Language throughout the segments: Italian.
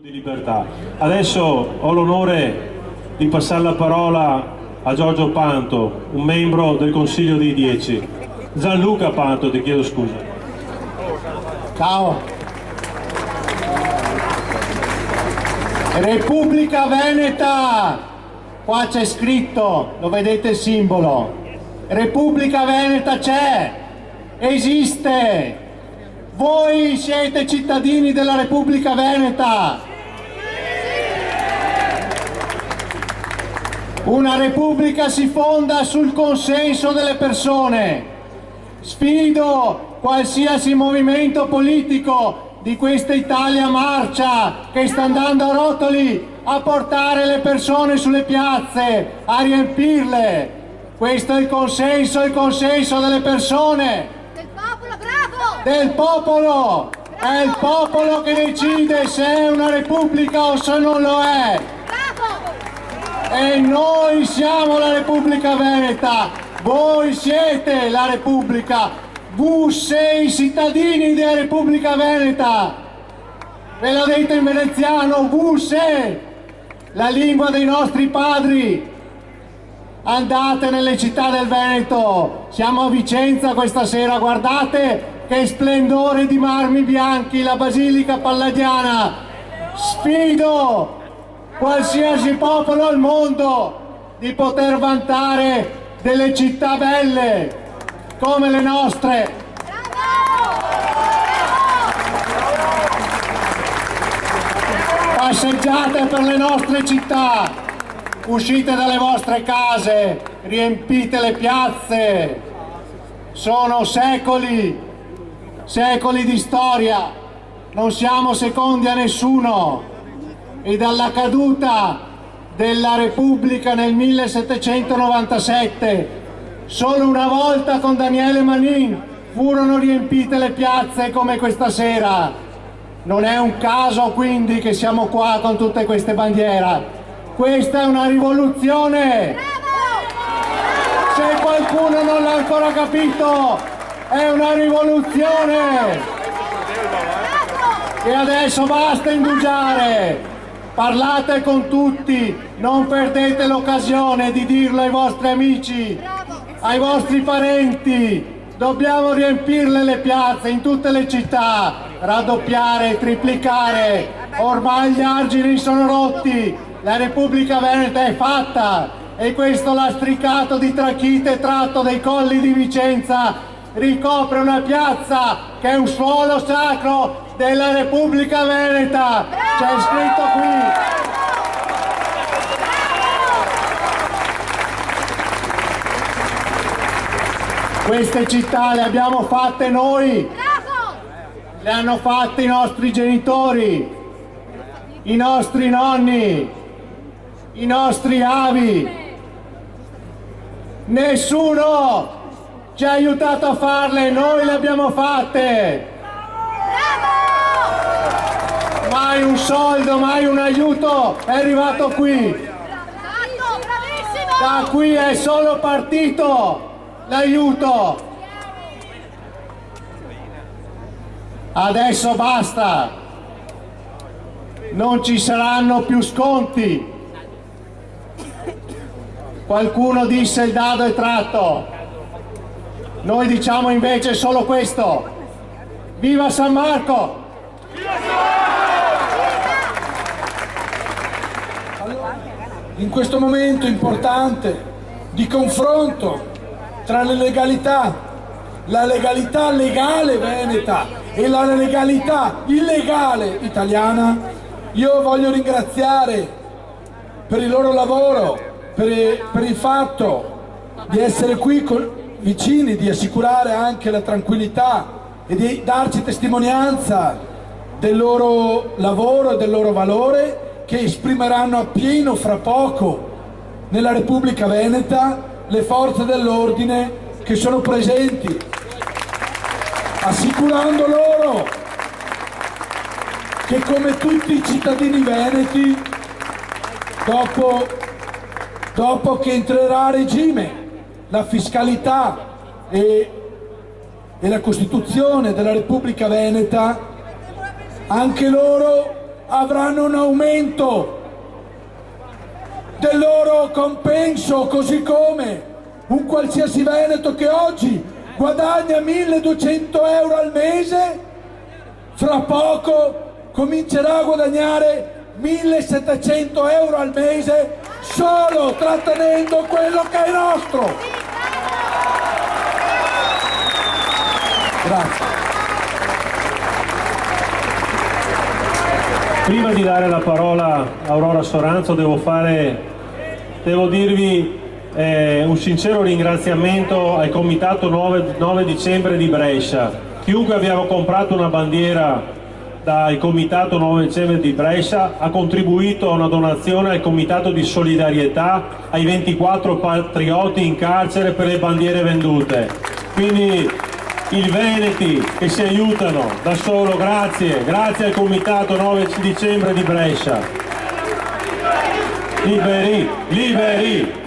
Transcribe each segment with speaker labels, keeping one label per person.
Speaker 1: Di libertà. Adesso ho l'onore di passare la parola a Giorgio Panto, un membro del Consiglio dei 10. Gianluca Panto, ti chiedo scusa.
Speaker 2: Ciao. Repubblica Veneta, qua c'è scritto, lo vedete il simbolo. Repubblica Veneta c'è, esiste. Voi siete cittadini della Repubblica Veneta. Una repubblica si fonda sul consenso delle persone. Sfido qualsiasi movimento politico di questa Italia marcia che sta andando a rotoli a portare le persone sulle piazze, a riempirle. Questo è il consenso delle persone.
Speaker 3: Del popolo, bravo!
Speaker 2: Del popolo! È il popolo che decide se è una repubblica o se non lo è. E noi siamo la Repubblica Veneta, voi siete la Repubblica, voi sei cittadini della Repubblica Veneta, ve lo dite in veneziano, voi sei la lingua dei nostri padri. Andate nelle città del Veneto, siamo a Vicenza questa sera, guardate che splendore di marmi bianchi, la Basilica Palladiana. Sfido qualsiasi popolo al mondo di poter vantare delle città belle come le nostre. Passeggiate per le nostre città, uscite dalle vostre case, riempite le piazze. Sono secoli di storia, non siamo secondi a nessuno. E dalla caduta della Repubblica nel 1797, solo una volta con Daniele Manin furono riempite le piazze come questa sera. Non è un caso quindi che siamo qua con tutte queste bandiere. Questa è una rivoluzione. Se qualcuno non l'ha ancora capito, è una rivoluzione. E adesso basta indugiare. Parlate con tutti, non perdete l'occasione di dirlo ai vostri amici, ai vostri parenti. Dobbiamo riempirle le piazze in tutte le città, raddoppiare, triplicare. Ormai gli argini sono rotti, la Repubblica Veneta è fatta e questo lastricato di trachite tratto dai colli di Vicenza ricopre una piazza che è un suolo sacro della Repubblica Veneta, c'è scritto qui. Queste città le abbiamo fatte noi, le hanno fatte i nostri genitori, i nostri nonni, i nostri avi. Nessuno ci ha aiutato a farle, noi le abbiamo fatte. Mai un soldo, mai un aiuto è arrivato qui. Da qui è solo partito l'aiuto. Adesso basta. Non ci saranno più sconti. Qualcuno disse il dado è tratto. Noi diciamo invece solo questo. Viva San Marco!
Speaker 4: In questo momento importante di confronto tra le legalità, la legalità legale veneta e la legalità illegale italiana, io voglio ringraziare per il loro lavoro, per il fatto di essere qui vicini, di assicurare anche la tranquillità e di darci testimonianza del loro lavoro e del loro valore, che esprimeranno appieno fra poco nella Repubblica Veneta le forze dell'ordine che sono presenti, assicurando loro che come tutti i cittadini veneti, dopo che entrerà a regime la fiscalità e la Costituzione della Repubblica Veneta, anche loro avranno un aumento del loro compenso, così come un qualsiasi veneto che oggi guadagna 1.200 euro al mese, fra poco comincerà a guadagnare 1.700 euro al mese solo trattenendo quello che è nostro. Grazie.
Speaker 1: Prima di dare la parola a Aurora Soranzo devo dirvi un sincero ringraziamento al Comitato 9 dicembre di Brescia. Chiunque aveva comprato una bandiera dal Comitato 9 dicembre di Brescia ha contribuito a una donazione al Comitato di solidarietà ai 24 patrioti in carcere per le bandiere vendute. Quindi i veneti che si aiutano da solo, grazie al Comitato 9 dicembre di Brescia. Liberi, liberi!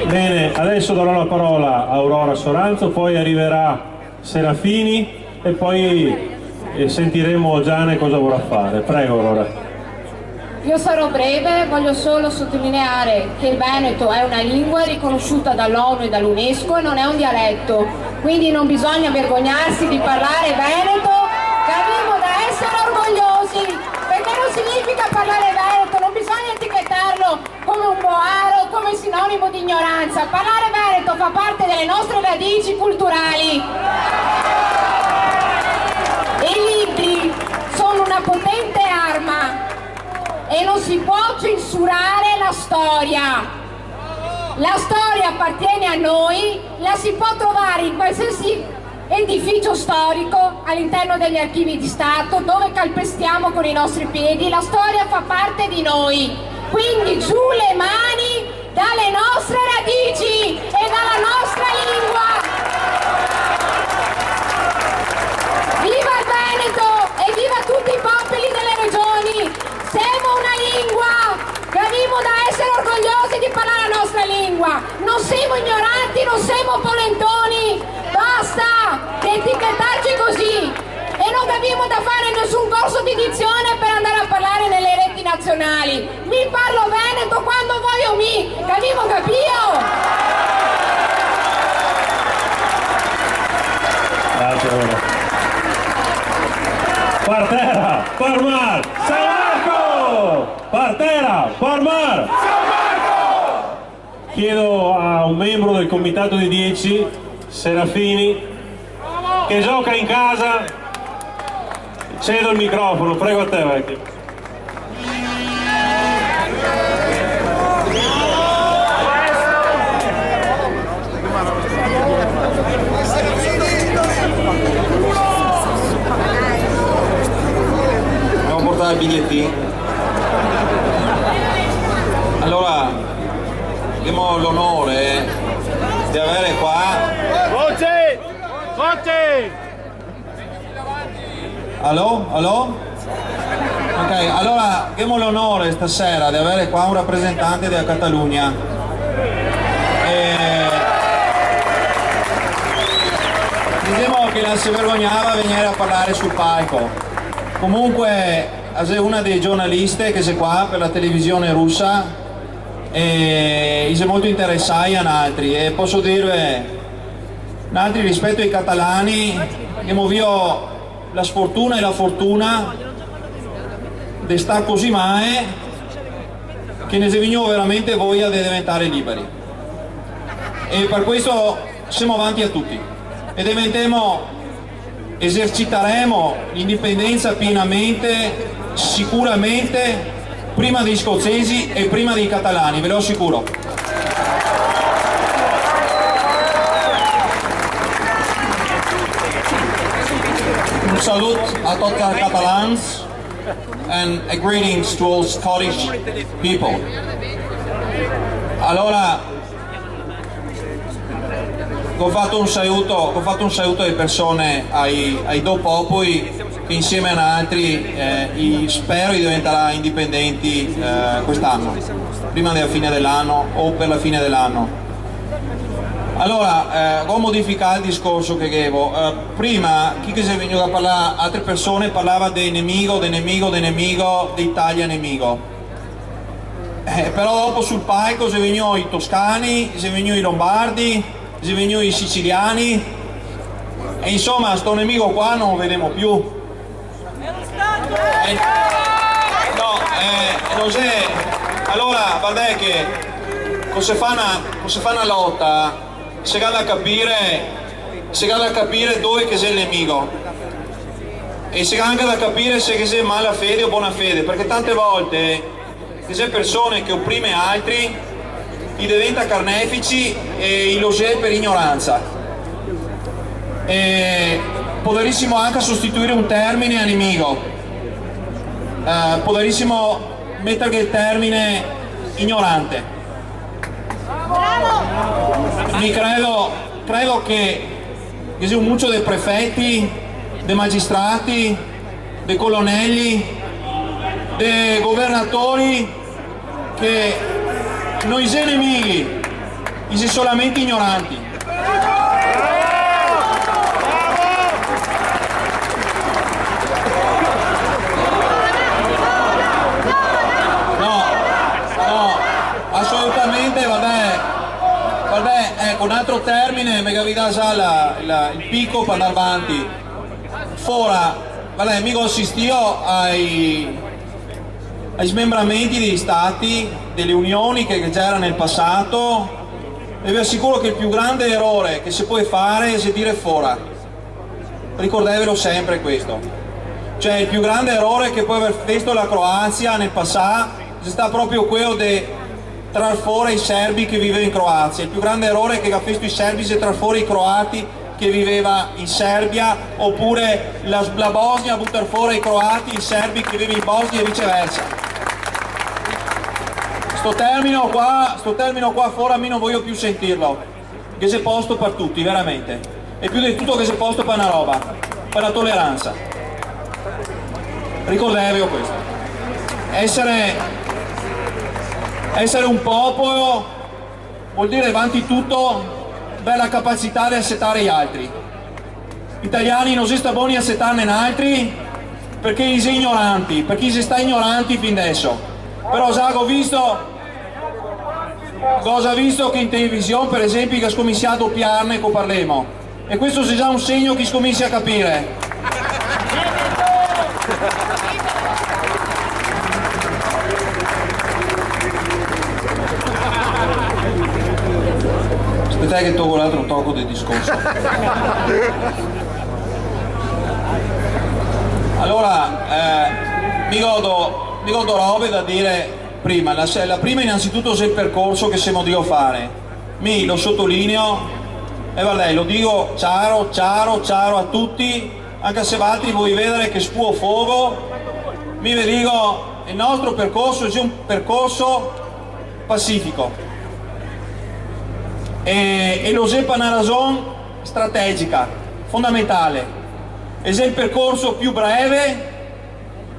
Speaker 1: Bene, adesso darò la parola a Aurora Soranzo, poi arriverà Serafini e poi sentiremo Gianni cosa vorrà fare. Prego Aurora.
Speaker 3: Io sarò breve, voglio solo sottolineare che il Veneto è una lingua riconosciuta dall'ONU e dall'UNESCO e non è un dialetto, quindi non bisogna vergognarsi di parlare veneto, che abbiamo da essere orgogliosi, perché non significa parlare veneto, non bisogna etichettarlo come un boaro, come sinonimo di ignoranza. Parlare veneto fa parte delle nostre radici culturali. I libri sono una potente arma e non si può censurare la storia. La storia appartiene a noi, la si può trovare in qualsiasi edificio storico all'interno degli archivi di Stato, dove calpestiamo con i nostri piedi. La storia fa parte di noi, quindi giù le mani dalle nostre radici e dalla nostra lingua. Viva il Veneto e viva tutti i popoli delle regioni! Siamo una lingua che abbiamo da essere orgogliosi di parlare la nostra lingua. Non siamo ignoranti, non siamo polentoni. Basta di etichettarci così. E non abbiamo da fare nessun corso di dizione per andare a parlare nelle reti nazionali. Mi parlo veneto quando voglio mi. Capivo capio?
Speaker 1: Grazie Aurora. Partera, formar, San Marco! Partera, formar! San Marco! Chiedo a un membro del comitato di 10, Serafini, che gioca in casa, cedo il microfono, prego a te vecchio.
Speaker 5: Dobbiamo portare i bigliettini. Allora, abbiamo l'onore di avere qua.
Speaker 6: Voce! Voce!
Speaker 5: Allo? Allo? Ok, allora abbiamo l'onore stasera di avere qua un rappresentante della Catalogna. Diciamo che non si vergognava a venire a parlare sul palco. Comunque, è una dei giornalisti che c'è qua per la televisione russa e è molto interessata a altri e posso dirvi altri rispetto ai catalani abbiamo visto la sfortuna e la fortuna di stare così male che ne vigno veramente voglia di diventare liberi e per questo siamo avanti a tutti e eserciteremo l'indipendenza pienamente, sicuramente prima degli scozzesi e prima dei catalani, ve lo assicuro. Un saluto a tutti i catalani and a greetings to all Scottish people. Allora, ho fatto un saluto alle persone, ai due popoli che insieme ad altri spero diventerà indipendenti quest'anno, prima della fine dell'anno o per la fine dell'anno. Allora, ho modificato il discorso che avevo. Prima, chi che si è venuto a parlare, altre persone parlava del nemico, d'Italia nemico. Però dopo sul palco si venuto i toscani, si venuto i lombardi, si venuto i siciliani, e insomma sto nemico qua non lo vediamo più. Non c'è. Allora, guardate che cosa fa una lotta? Si va a capire dove che c'è il nemico, e si va anche a capire se c'è mala fede o buona fede, perché tante volte c'è persone che opprime altri, gli diventa carnefici e lo c'è per ignoranza. E potrissimo anche sostituire un termine a nemico, potrissimo mettere il termine ignorante. Credo che ci sia mucho dei prefetti, dei magistrati, dei colonnelli, dei governatori che non sono nemici, sono solamente ignoranti. No, assolutamente, vabbè, ecco, un altro termine, mi capita già il picco per andare avanti. Fora, vabbè, mi ho assistito ai smembramenti degli stati, delle unioni che già erano nel passato, e vi assicuro che il più grande errore che si può fare è dire fora. Ricordatevelo sempre questo. Cioè, il più grande errore che può aver fatto la Croazia nel passato è stato proprio quello di trar fuori i serbi che vivevano in Croazia. Il più grande errore che ha fatto i serbi è trar fuori i croati che viveva in Serbia, oppure la Bosnia buttar fuori i croati, i serbi che vivevano in Bosnia e viceversa. Sto termino qua fuori a me non voglio più sentirlo, che c'è posto per tutti, veramente, e più di tutto che c'è posto per una roba, per la tolleranza. Ricordatevi questo. Essere un popolo vuol dire avanti tutto la capacità di accettare gli altri. Gli italiani non si sta buoni a accettarne altri perché si ignoranti, perché si sta ignoranti fin adesso. Però già ho visto che in televisione, per esempio, che ha scominciato a doppiarne, che parliamo, e questo è già un segno che scomincia a capire. Aspettate che tolgo l'altro tocco del discorso. Allora, mi godo robe da dire prima. La prima innanzitutto è il percorso che siamo di fare. Lo sottolineo, e vabbè, lo dico chiaro a tutti, anche se altri voi vedere che spuo fuoco, vi dico, il nostro percorso è un percorso pacifico. E lo è per una ragione strategica, fondamentale. È il percorso più breve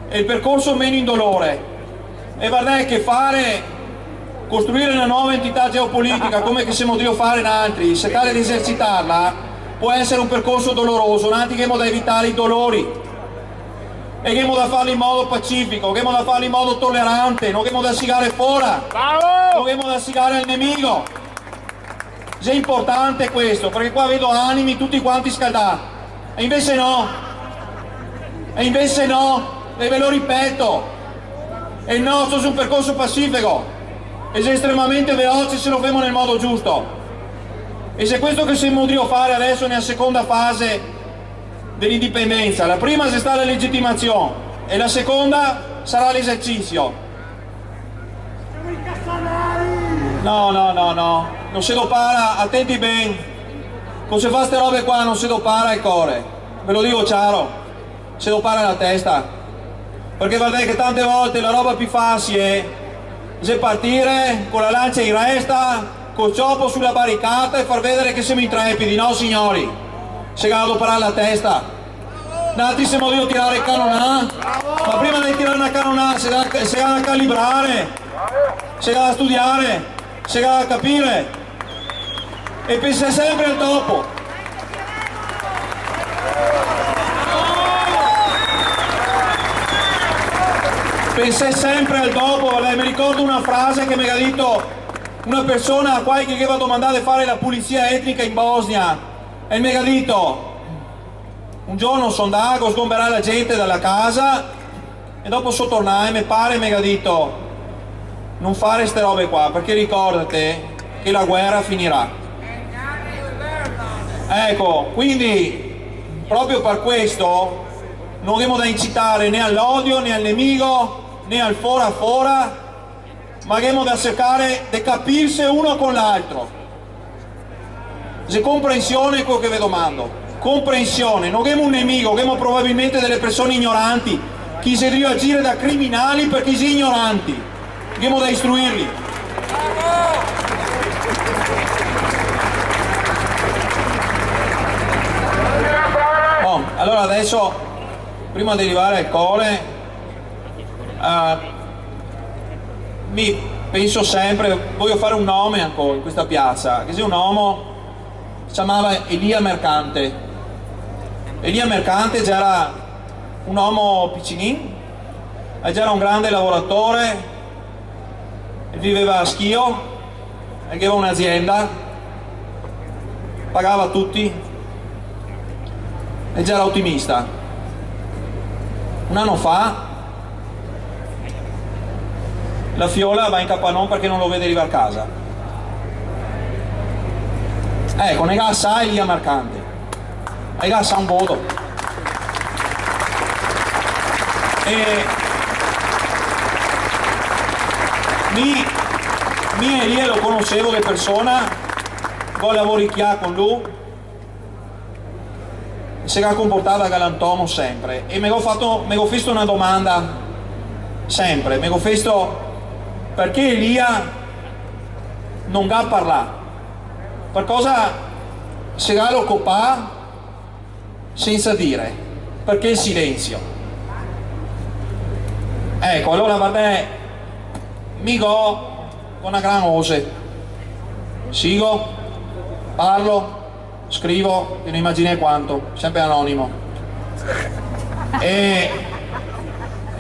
Speaker 5: e il percorso meno indolore. E guardate che costruire una nuova entità geopolitica come che siamo di fare in altri, cercare di esercitarla, può essere un percorso doloroso, non abbiamo da evitare i dolori. E abbiamo da farlo in modo pacifico, abbiamo da farlo in modo tollerante, non abbiamo da sigare fuori, non abbiamo da sigare al nemico. È importante questo, perché qua vedo animi tutti quanti scaldati, e invece no, e ve lo ripeto, e il nostro è un percorso pacifico, ed è estremamente veloce se lo facciamo nel modo giusto. E se questo che siamo di fare adesso nella seconda fase dell'indipendenza, la prima sarà la legittimazione e la seconda sarà l'esercizio. No, non si dopara, attenti bene, quando si fa queste robe qua non si dopara il cuore, ve lo dico chiaro, si dopara la testa, perché guardate che tante volte la roba più facile è partire con la lancia in resta, col cioppo sulla barricata e far vedere che siamo intrepidi. No signori, si deve adoperare la testa. Nati siamo di tirare il cannonà, ma prima di tirare una cannonà si deve calibrare, si deve studiare, si deve capire. e pensa sempre al dopo. Pensa sempre al dopo. Mi ricordo una frase che mi ha detto una persona a quale che aveva domandato di fare la pulizia etnica in Bosnia, e mi ha detto: un giorno sono andato a sgomberare la gente dalla casa e dopo sono tornato e mi pare mi ha detto: non fare ste robe qua, perché ricordate che la guerra finirà. Ecco, quindi proprio per questo non abbiamo da incitare né all'odio né al nemico né al fora, ma abbiamo da cercare di capirsi uno con l'altro. Se comprensione è quello che vi domando, comprensione. Non abbiamo un nemico, abbiamo probabilmente delle persone ignoranti che si devono agire da criminali perché sono ignoranti, abbiamo da istruirli. Oh, allora adesso, prima di arrivare al core, mi penso sempre, voglio fare un nome ancora in questa piazza, che sia un uomo, si chiamava Elia Mercante. Elia Mercante già era un uomo piccinin, già era un grande lavoratore, viveva a Schio, aveva un'azienda, pagava tutti e già era ottimista. Un anno fa la fiola va in Capanon perché non lo vede arrivare a casa. Ecco, ne sa Elia Mercante, ne sa un voto. E mi Elia lo conoscevo di persona, poi lavoricchiare con lui, si era comportato galantomo sempre, e mi ho fatto una domanda sempre, mi ho fatto: perché Elia non ha parlato? Per cosa si era occupato senza dire? Perché il silenzio? Ecco, allora vabbè, mi go con una gran ose, sigo, parlo, scrivo, che non immagini quanto, sempre anonimo, e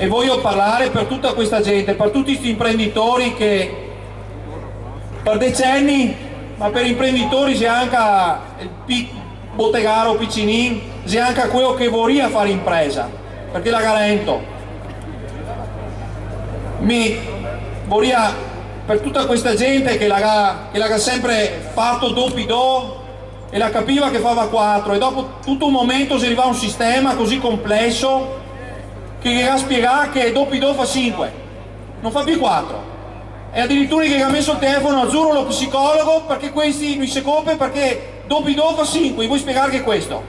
Speaker 5: voglio parlare per tutta questa gente, per tutti questi imprenditori che per decenni, ma per imprenditori c'è anche il bottegaro piccinin, c'è anche quello che vorrebbe fare impresa, perché la garento. Mi vorrebbe per tutta questa gente che l'ha sempre fatto dopo e la capiva che fava 4, e dopo tutto un momento si arriva a un sistema così complesso che ha spiegato che dopo fa 5, non fa più 4, e addirittura che ha messo il telefono azzurro lo psicologo perché questi non si copre, perché dopo fa 5, vuoi spiegare che è questo?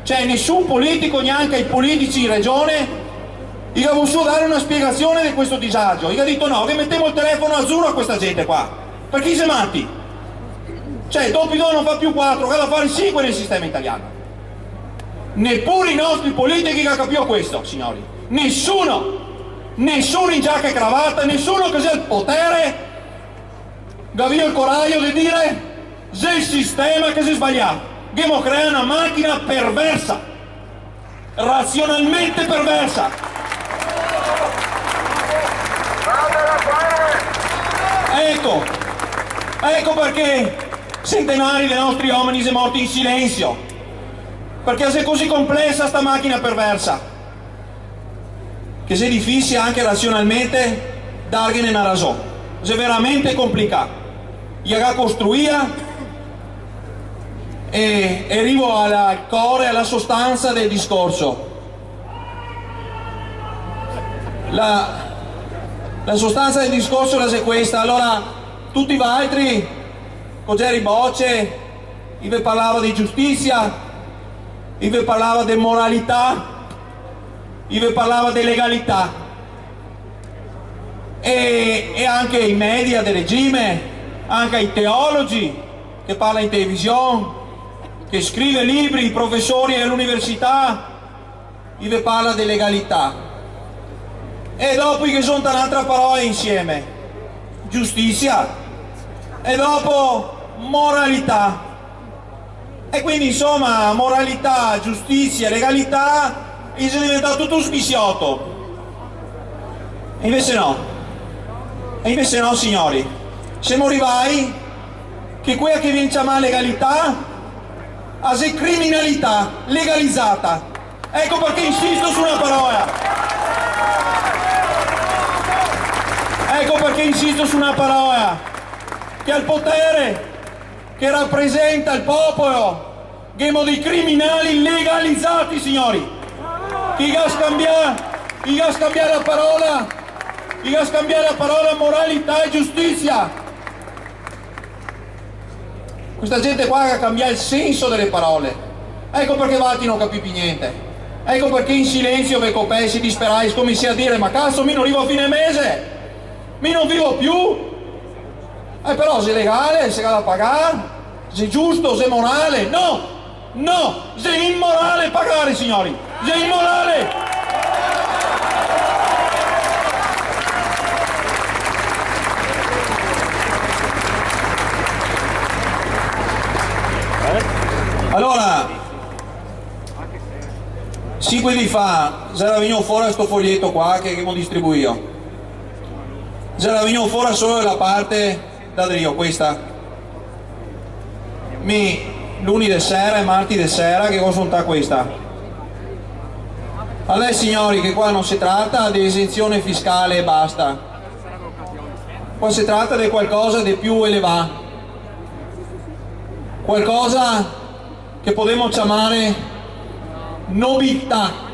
Speaker 5: Cioè nessun politico, neanche i politici in regione, gli ha voluto dare una spiegazione di questo disagio. Gli ha detto: no, che mettiamo il telefono azzurro a questa gente qua, perché si matti? Cioè dopo non fa più 4, va a fare 5 nel sistema italiano. Neppure i nostri politici che capivo questo, signori, nessuno in giacca e cravatta, nessuno che sia il potere ha il coraggio di dire se il sistema che si è sbagliato, dobbiamo creare una macchina perversa, razionalmente perversa. Ecco perché centenari dei nostri uomini sono morti in silenzio, perché se è così complessa sta macchina perversa che se è difficile anche razionalmente dargliene una ragione, se è veramente complicato. Gli ha costruita e arrivo al cuore, alla sostanza del discorso. La sostanza del discorso è questa. Allora, tutti gli altri, con Gerry Bocce, vi parlava di giustizia, vi parlava di moralità, vi parlava di legalità, e anche i media del regime, anche i teologi che parlano in televisione, che scrive libri, i professori all'università, vi parla di legalità. E dopo che sono un'altra parola insieme, giustizia, e dopo moralità. E quindi insomma moralità, giustizia, legalità, è diventato tutto un smissiotto. E invece no signori, siamo arrivati che quella che viene chiamata legalità è criminalità legalizzata. Ecco perché insisto su una parola. Ecco perché insisto su una parola. Che al potere che rappresenta il popolo abbiamo dei criminali legalizzati, signori. Chi va a scambiare la parola, moralità e giustizia. Questa gente qua che cambia il senso delle parole. Ecco perché Vatti non capivi niente. Ecco perché in silenzio ve copessi disperai come sia a dire ma cazzo mi non arrivo a fine mese, mi non vivo più. Però se è legale, se da pagare, se è giusto, se è morale. No, se è immorale pagare, signori, se è immorale. Allora, 5 anni fa, era venuto fuori questo foglietto qua che mi distribuito. Era venuto fuori solo la parte da Drio, questa. Lunedì sera e martedì sera che cosa sta questa? Allora signori che qua non si tratta di esenzione fiscale e basta. Qua si tratta di qualcosa di più elevato. Qualcosa che potremmo chiamare nobiltà.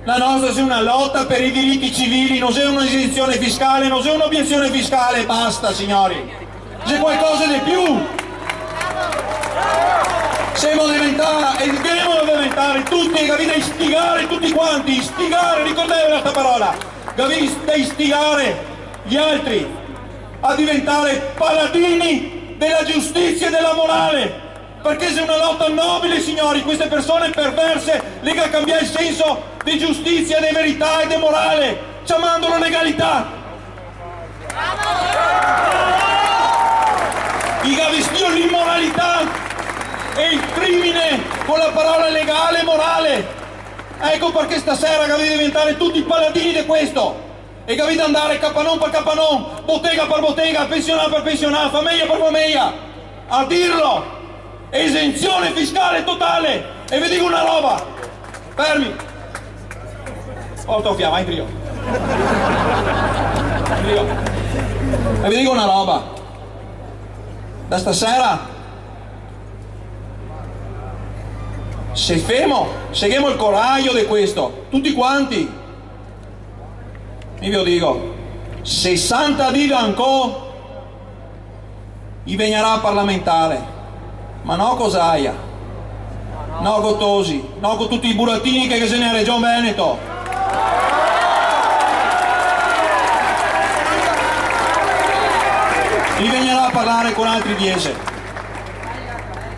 Speaker 5: La nostra è una lotta per i diritti civili, non è un'esenzione fiscale, non è un'obiezione fiscale, basta signori. C'è qualcosa di più. Siamo diventati, e dobbiamo diventare tutti, capite, istigare tutti quanti, istigare, ricordatevi questa parola, capite, istigare gli altri a diventare paladini della giustizia e della morale. Perché se è una lotta nobile, signori, queste persone perverse lega cambiare il senso di giustizia, di verità e di morale, chiamandolo legalità. I gavestio l'immoralità e il crimine con la parola legale e morale. Ecco perché stasera capite diventare tutti paladini di questo. E capite andare capanon per capanon, bottega per bottega, pensionato per pensionato, famiglia per famiglia, a dirlo. Esenzione fiscale totale. E vi dico una roba, fermi, vai Trio. E vi dico una roba, da stasera se seguiamo il coraggio di questo tutti quanti, io vi lo dico, 60 di ancora i vegnerà parlamentare. Ma no cosaia, no Gottosi, no con tutti i burattini che se ne è Regione Veneto. Mi vegnerà a parlare con altri 10.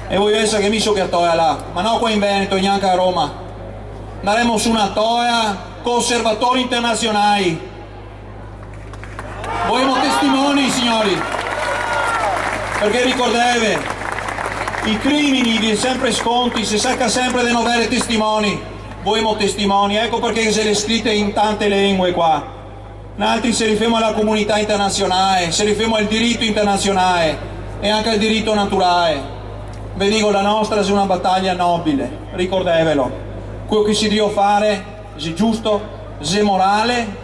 Speaker 5: E voi pensate che mi so che a Toia là, ma no qua in Veneto, neanche a Roma. Andremo su una Toia con osservatori internazionali. Voi siamo testimoni, signori. Perché ricordatevi, i crimini vi sempre sconti, si cerca sempre di non avere testimoni. Voi siamo testimoni, ecco perché se le scritte in tante lingue qua. In altri si riferiscono alla comunità internazionale, si riferiscono al diritto internazionale e anche al diritto naturale. Vi dico, la nostra è una battaglia nobile, ricordatevelo. Quello che si deve fare è giusto, è morale,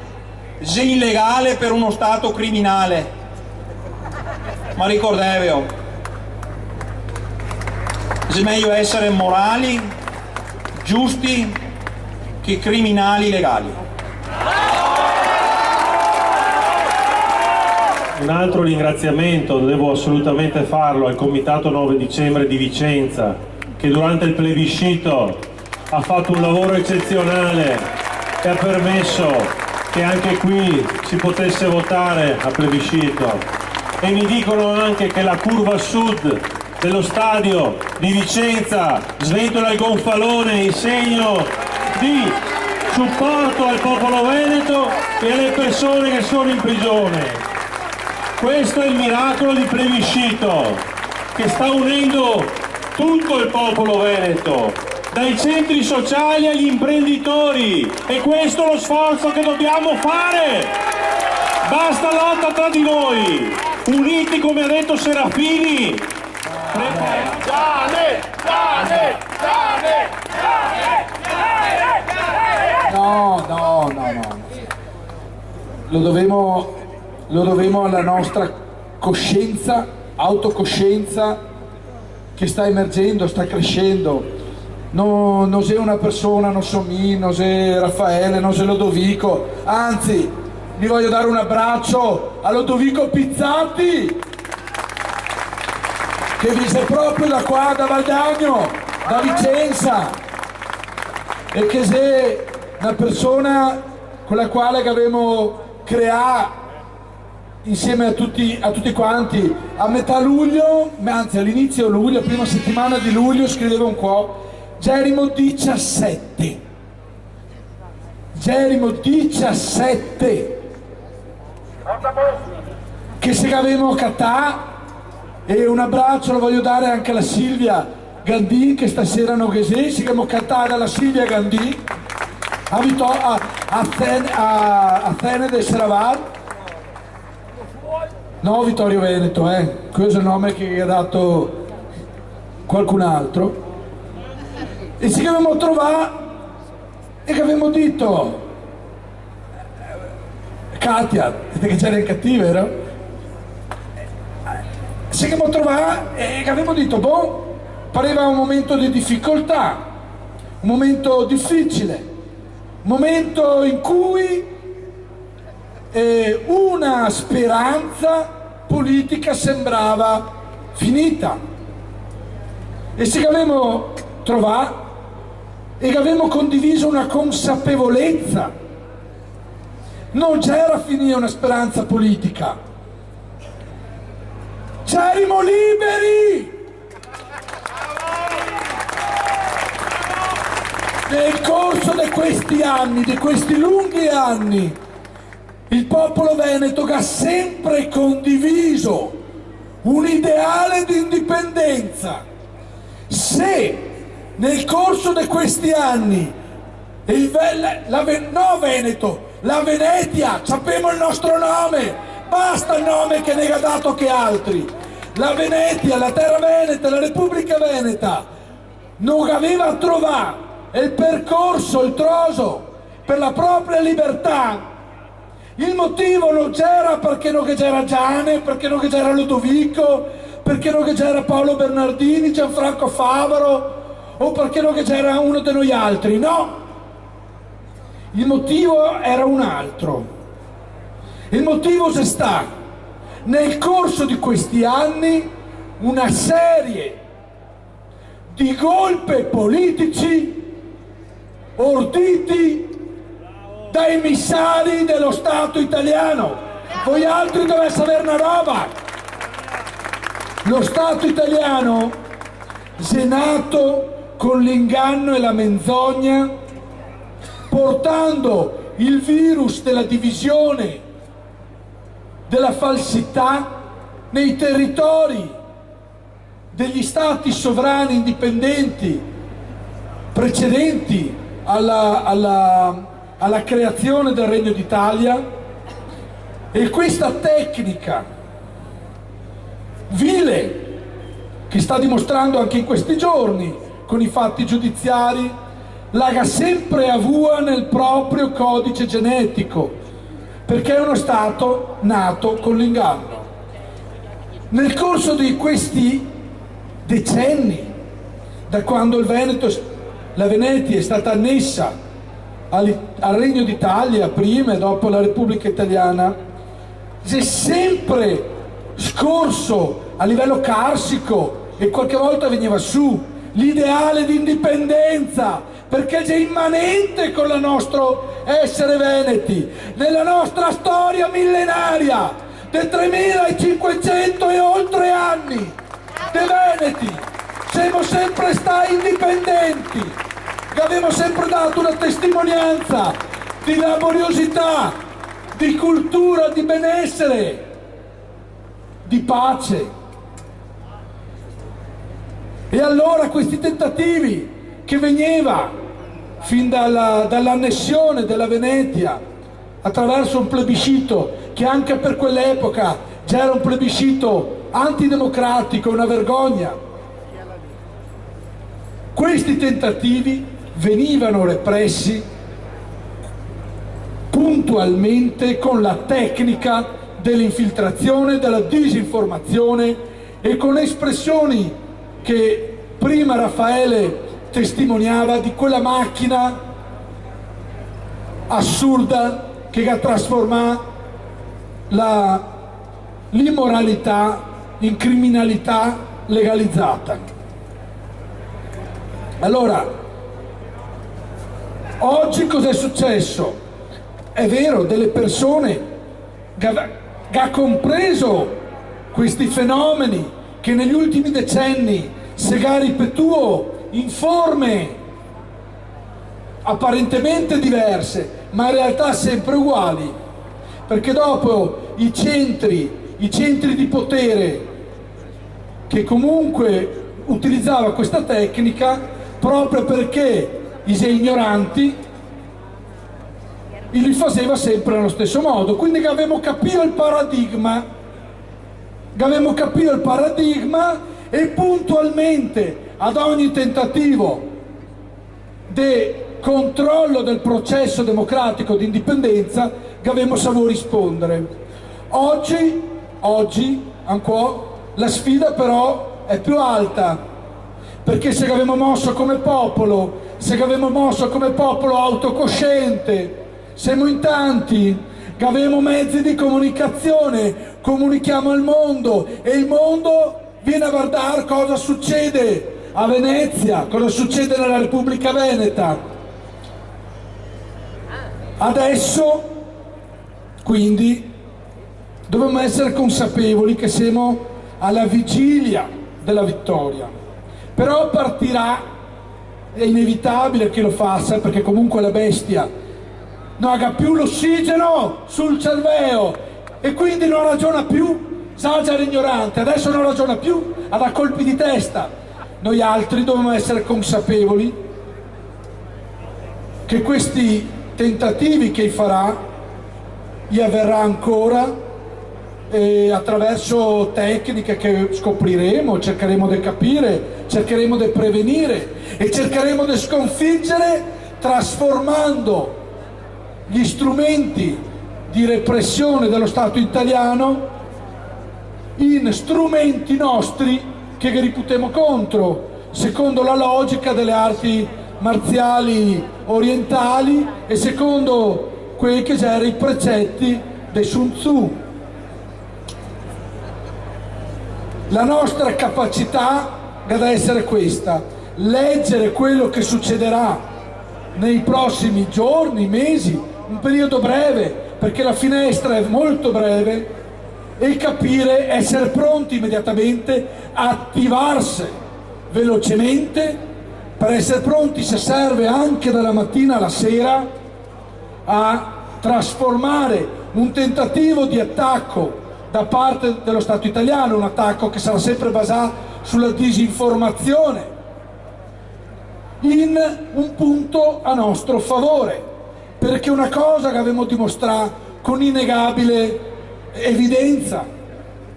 Speaker 5: è illegale per uno Stato criminale. Ma ricordatevelo, è meglio essere morali, giusti, che criminali legali.
Speaker 1: Un altro ringraziamento, devo assolutamente farlo, al Comitato 9 dicembre di Vicenza, che durante il plebiscito ha fatto un lavoro eccezionale e ha permesso che anche qui si potesse votare a plebiscito. E mi dicono anche che la curva sud dello stadio di Vicenza sventola il gonfalone in segno di supporto al popolo veneto e alle persone che sono in prigione. Questo è il miracolo di plebiscito che sta unendo tutto il popolo veneto, dai centri sociali agli imprenditori, e questo è lo sforzo che dobbiamo fare. Basta lotta tra di noi, uniti come ha detto Serafini.
Speaker 4: No. Lo dobbiamo alla nostra coscienza, autocoscienza che sta emergendo, sta crescendo. Non sei una persona, non so me, non sei Raffaele, non sei Lodovico, anzi vi voglio dare un abbraccio a Lodovico Pizzati, che viene proprio da qua, da Valdagno, da Vicenza, e che sei una persona con la quale che abbiamo creato insieme a tutti quanti. A metà luglio, anzi all'inizio luglio, prima settimana di luglio, scrivevo un po', Gerimo 17, che se avevamo catà, e un abbraccio lo voglio dare anche alla Silvia Gandì, che stasera non che si siamo catà dalla Silvia Gandì a Tene del Seravat, no, Vittorio Veneto, questo è il nome che ha dato qualcun altro, e ci abbiamo trovato e che abbiamo detto Katia, che c'era in cattiva, vero? Ci abbiamo trovato e che abbiamo detto pareva un momento di difficoltà, un momento difficile, un momento in cui una speranza politica sembrava finita, e ci abbiamo trovato e che abbiamo condiviso una consapevolezza. Non c'era finita una speranza politica, c'erimo liberi. Nel corso di questi anni, di questi lunghi anni, il popolo veneto che ha sempre condiviso un ideale di indipendenza. Se nel corso di questi anni la Venetia, sappiamo il nostro nome, basta il nome che ne ha dato che altri, la Venetia, la terra veneta, la Repubblica Veneta non aveva trovato il percorso, il troso per la propria libertà, il motivo non c'era perché non c'era Giane, perché non c'era Ludovico, perché non c'era Paolo Bernardini, Gianfranco Favaro, o perché non c'era uno di noi altri, no, il motivo era un altro. Il motivo c'è stato nel corso di questi anni una serie di golpe politici orditi da emissari dello Stato italiano. Voi altri dovete sapere una roba: lo Stato italiano è nato con l'inganno e la menzogna, portando il virus della divisione, della falsità nei territori degli stati sovrani indipendenti precedenti alla creazione del Regno d'Italia. E questa tecnica vile, che sta dimostrando anche in questi giorni con i fatti giudiziari, l'ha sempre avuta nel proprio codice genetico, perché è uno Stato nato con l'inganno. Nel corso di questi decenni, da quando la Venetia è stata annessa al Regno d'Italia prima e dopo la Repubblica Italiana, si è sempre scorso a livello carsico, e qualche volta veniva su l'ideale di indipendenza, perché è immanente con il nostro essere veneti, nella nostra storia millenaria, dei 3500 e oltre anni dei veneti, siamo sempre stati indipendenti, che abbiamo sempre dato una testimonianza di laboriosità, di cultura, di benessere, di pace. E allora questi tentativi che veniva fin dall'annessione della Venezia attraverso un plebiscito che anche per quell'epoca già era un plebiscito antidemocratico, una vergogna, questi tentativi venivano repressi puntualmente con la tecnica dell'infiltrazione, della disinformazione e con espressioni che prima Raffaele testimoniava di quella macchina assurda che ha trasformato l'immoralità in criminalità legalizzata. Allora, oggi cos'è successo? È vero, delle persone che ha compreso questi fenomeni che negli ultimi decenni si ripetuto in forme apparentemente diverse, ma in realtà sempre uguali, perché dopo i centri di potere che comunque utilizzava questa tecnica proprio perché i ignoranti li faceva sempre allo stesso modo. Quindi abbiamo capito il paradigma e puntualmente ad ogni tentativo di controllo del processo democratico di indipendenza abbiamo saputo rispondere. Oggi ancora la sfida però è più alta, perché se abbiamo mosso come popolo autocosciente, siamo in tanti, abbiamo mezzi di comunicazione, comunichiamo al mondo e il mondo viene a guardare cosa succede a Venezia, cosa succede nella Repubblica Veneta. Adesso quindi dobbiamo essere consapevoli che siamo alla vigilia della vittoria, però partirà, è inevitabile che lo faccia, perché comunque la bestia non ha più l'ossigeno sul cervello e quindi non ragiona più, sa già l'ignorante, adesso non ragiona più, ha da colpi di testa. Noi altri dobbiamo essere consapevoli che questi tentativi che farà gli avverrà ancora attraverso tecniche che scopriremo, cercheremo di capire, cercheremo di prevenire e cercheremo di sconfiggere, trasformando gli strumenti di repressione dello Stato italiano in strumenti nostri che riputiamo contro, secondo la logica delle arti marziali orientali e secondo quelli che erano i precetti di Sun Tzu. La nostra capacità deve essere questa: leggere quello che succederà nei prossimi giorni, mesi, un periodo breve, perché la finestra è molto breve, e capire, essere pronti immediatamente, attivarsi velocemente per essere pronti, se serve anche dalla mattina alla sera, a trasformare un tentativo di attacco da parte dello Stato italiano, un attacco che sarà sempre basato sulla disinformazione, in un punto a nostro favore, perché una cosa che abbiamo dimostrato con innegabile evidenza,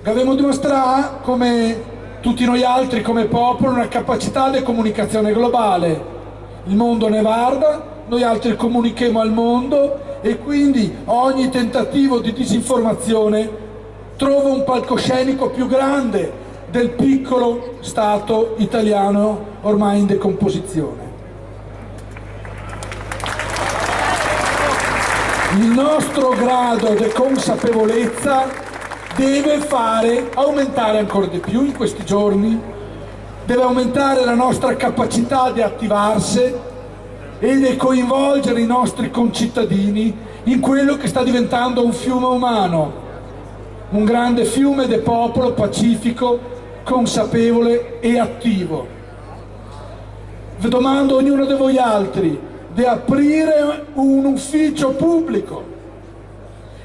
Speaker 4: che abbiamo dimostrato come tutti noi altri, come popolo, una capacità di comunicazione globale. Il mondo ne guarda, noi altri comunichiamo al mondo e quindi ogni tentativo di disinformazione trova un palcoscenico più grande del piccolo Stato italiano ormai in decomposizione. Il nostro grado di consapevolezza deve fare aumentare ancora di più in questi giorni, deve aumentare la nostra capacità di attivarsi e di coinvolgere i nostri concittadini in quello che sta diventando un fiume umano, un grande fiume di popolo pacifico, consapevole e attivo. Vi domando a ognuno di voi altri di aprire un ufficio pubblico,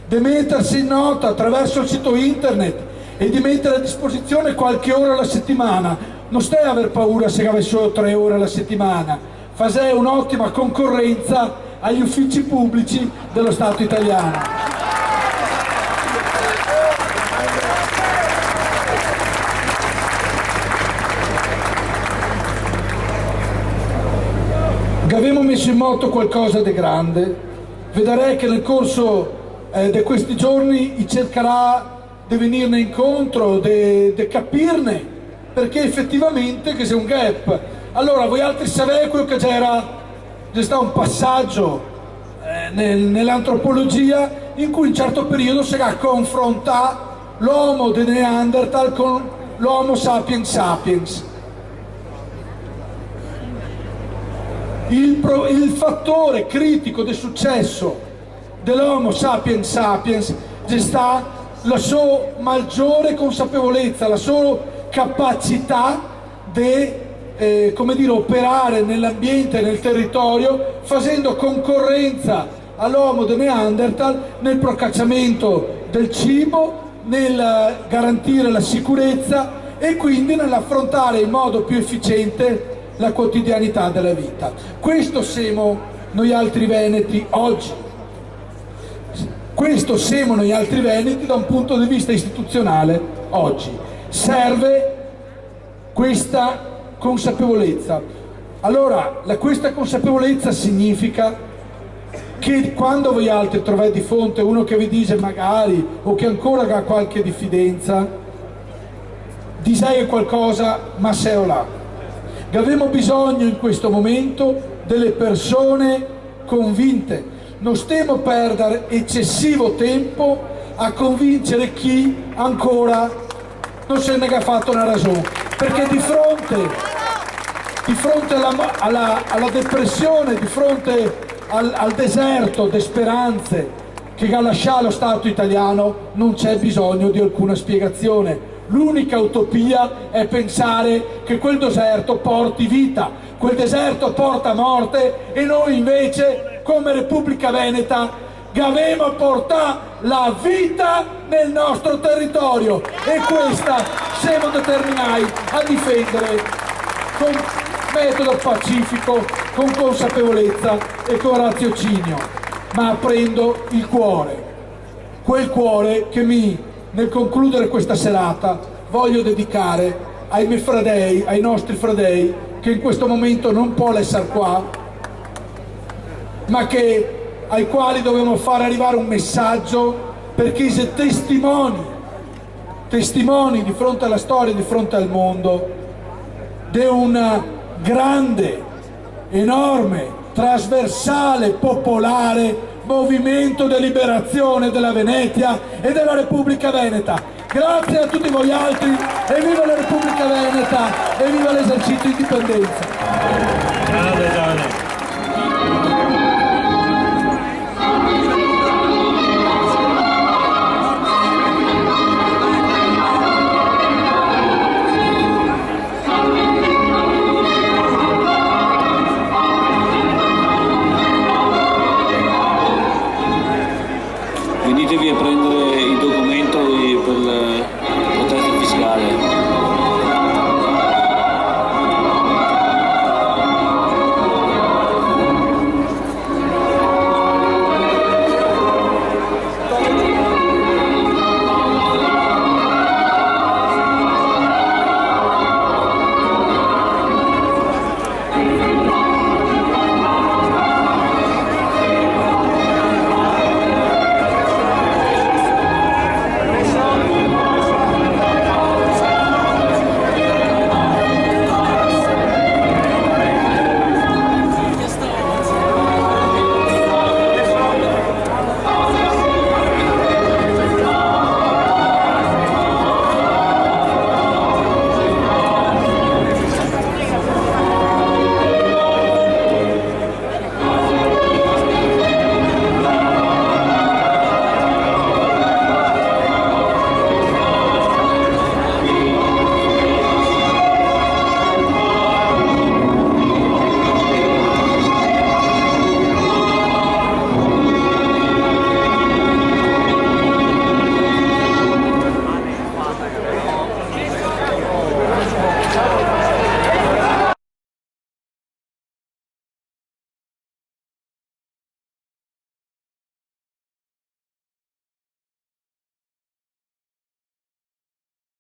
Speaker 4: di mettersi in nota attraverso il sito internet e di mettere a disposizione qualche ora alla settimana. Non stai a aver paura se avessi solo 3 ore alla settimana, fai un'ottima concorrenza agli uffici pubblici dello Stato italiano. Abbiamo messo in moto qualcosa di grande, vedrei che nel corso di questi giorni cercherà di venirne incontro, di capirne, perché effettivamente che c'è un gap. Allora, voi altri sapete quello che c'è stato un passaggio nell'antropologia in cui in un certo periodo si era confrontato l'Homo di Neanderthal con l'Homo sapiens sapiens. Il fattore critico del successo dell'Homo sapiens sapiens sta la sua maggiore consapevolezza, la sua capacità di operare nell'ambiente, nel territorio, facendo concorrenza all'uomo di Neanderthal nel procacciamento del cibo, nel garantire la sicurezza e quindi nell'affrontare in modo più efficiente la quotidianità della vita. Questo siamo noi altri veneti oggi. Questo siamo noi altri veneti da un punto di vista istituzionale oggi. Serve questa consapevolezza. Allora, questa consapevolezza significa che quando voi altri trovate di fronte uno che vi dice magari o che ancora ha qualche diffidenza, disegna qualcosa, ma sei là. Abbiamo bisogno in questo momento delle persone convinte. Non stiamo a perdere eccessivo tempo a convincere chi ancora non se ne ha fatto una ragione, perché di fronte alla depressione, di fronte al deserto di speranze che ha lasciato lo Stato italiano, non c'è bisogno di alcuna spiegazione. L'unica utopia è pensare che quel deserto porti vita, quel deserto porta morte, e noi invece come Repubblica Veneta dobbiamo portare la vita nel nostro territorio, e questa siamo determinati a difendere con metodo pacifico, con consapevolezza e con raziocinio, ma aprendo il cuore, quel cuore che nel concludere questa serata voglio dedicare ai miei fradei, ai nostri fradei, che in questo momento non può essere qua, ma ai quali dobbiamo fare arrivare un messaggio, perché siete testimoni di fronte alla storia, di fronte al mondo, di un grande, enorme, trasversale, popolare movimento di liberazione della Venezia e della Repubblica Veneta. Grazie a tutti voi altri, e viva la Repubblica Veneta e viva l'esercizio di indipendenza.
Speaker 1: Grande Gianni.